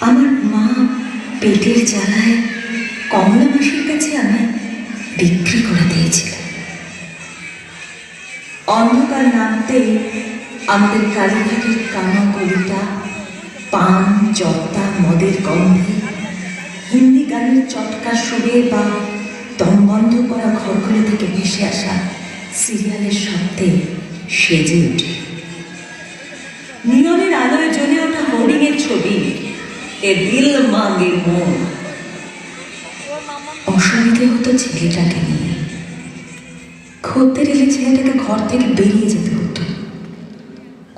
আমার মা পেটের জ্বালায় কমলা মাসির কাছে আমি বিক্রি করে দিয়েছিল। অন্ধকার নামতেই আমাদের কালীঘাটের কানা গলিটা পান, জর্দা, মদের গন্ধে, হিন্দি গানের চটকা সুরে বা দম বন্ধ করা ঘরগুলো থেকে ভেসে আসা সিরিয়ালের শব্দে সেজে ওঠে। নিয়নের আলোয় জ্বলে ওঠা হোর্ডিংয়ের ছবি, এ দিল মাঙ্গে মন। অসুবিধে হতো ছেলেটাকে নিয়ে। খদ্দের এলে ছেলেটাকে ঘর থেকে বেরিয়ে যেতে হতো।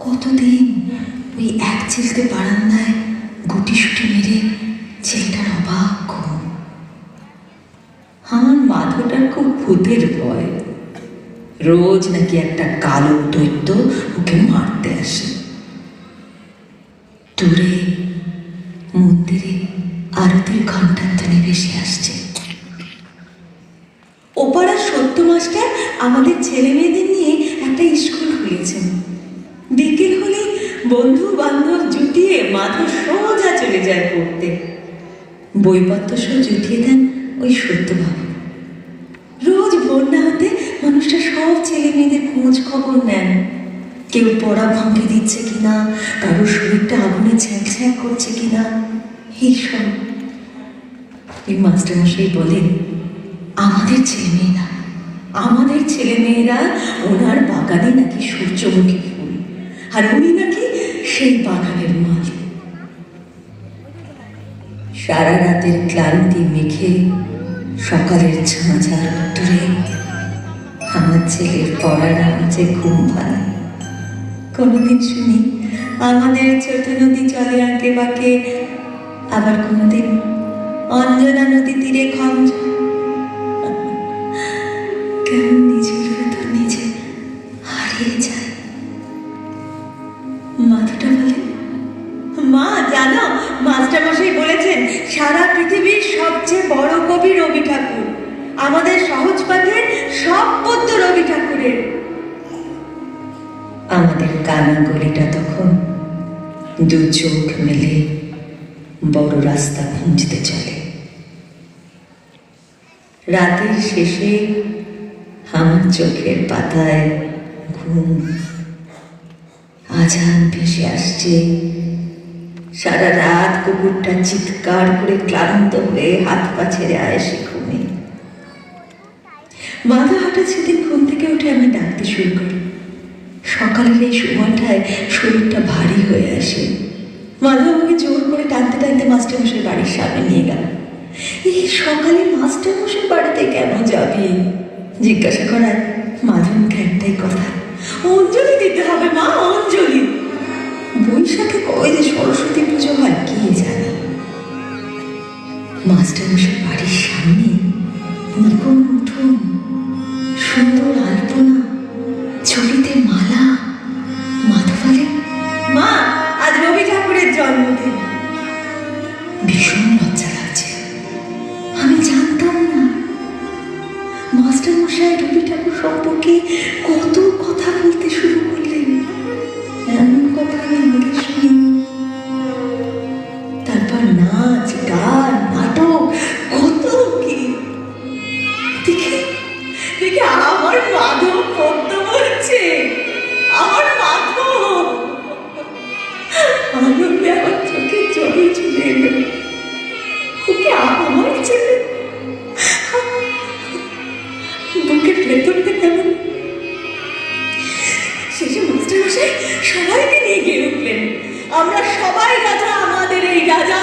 কতদিন ওই এক চিলতে বারান্দায় গুটি সুটি মেরে ছেলেটার অবাক ঘুম। আমার মাধবটার খুব ভূতের ভয়। রোজ নাকি একটা কালো দৈত্য ওকে মারতে আসে। দূরে মন্দিরে আরতির ঘণ্টার ধ্বনি ভেসে আসছে। ওপাড়ার সত্য মাস্টার আমাদের ছেলে মেয়েদের নিয়ে একটা স্কুল খুলেছেন। বিকেল হলে বন্ধু বান্ধব জুটিয়ে মাধব সোজা চলে যায় পড়তে। বইপত্র সব জুটিয়ে দেন ওই সত্যবাবু। রোজ ভোর না হতে মানুষটা সব ছেলে মেয়েদের খোঁজ খবর নেন। কেউ পড়া ভাঙে দিচ্ছে কিনা, কারোর শরীরটা আগুনে ছ্যাঁক ছ্যাঁক করছে কিনা, এইসব। ওই মাস্টারমশাই বলেন, আমাদের ছেলে মেয়েরা ওনার বাগানে নাকি সূর্যমুখী ফুল, আর উনি নাকি সেই বাগানের মালিক। সারা রাতের ক্লান্তি মেখে সকালের ঝাঁঝার উত্তরে আমার ছেলের পড়ার আওয়াজে ঘুম ভাঙে। কোনোদিন শুনি আমাদের ছোট নদী চলে আঁকে বাঁকে, আবার কোনোদিন অঞ্জনা নদী তীরে খঞ্জ। কেমন নিজের ভেতর নিজে হারিয়ে যায়। মাথাটা বলে, মা জানো, মাস্টারমশাই বলেছেন সারা পৃথিবীর সবচেয়ে বড় কবি রবি ঠাকুর। আমাদের সহজ পাঠের সব পদ্য রবি ঠাকুরের। আমাদের কানা গলিটা তখন দু চোখ মেলে বড় রাস্তা খুঁজতে চলে। রাতের শেষে আমার চোখের পাতায় ঘুম। আজান ভেসে আসছে। সারা রাত কুকুরটা চিৎকার করে ক্লান্ত হয়ে হাত পা ছেড়ে আয়েসে ঘুমে। মাথা হঠাৎ সেদিন ঘুম থেকে উঠে আমি ডাকতে শুরু করি। সকালের এই সময়টায় শরীরটা ভারী হয়ে আসে। মাধব আমাকে জোর করে টানতে টানতে মাস্টারমশাই বাড়ির সামনে নিয়ে গেল। এই সকালে মাস্টারমশাই বাড়িতে কেন যাবি জিজ্ঞাসা করায় মাধবকে একটাই কথা, অঞ্জলি দিতে হবে মা, অঞ্জলি। বৈশাখে কবে যে সরস্বতী পুজো হয় কে জানে। মাস্টারমশাই বাড়ির সামনে নিপুণ উঠোন, সুন্দর আলপনা, ছবিতে মালা। মাধব বলে, মা আজ রবি ঠাকুরের জন্মদিন। ভীষণ লজ্জা লাগছে। আমি জানতাম না মাস্টারমশাই রবি ঠাকুর সম্পর্কে কত কথা বলতে শুরু করলেন। এমন কথা আমি আগে শুনিনি। তারপর নাচ, গান, নাটক, কত কি। দেখে আমার মাধব পদ্ম বলছে, আমার মাধব। আনন্দে আমার চোখে জল চলে এলো। ওকে আমার ছেলে। বুকের ভেতরটা কেমন। শেষে মাস্টারমশাই সবাইকে নিয়ে গিয়ে উঠলেন, আমরা সবাই রাজা, আমাদের এই রাজা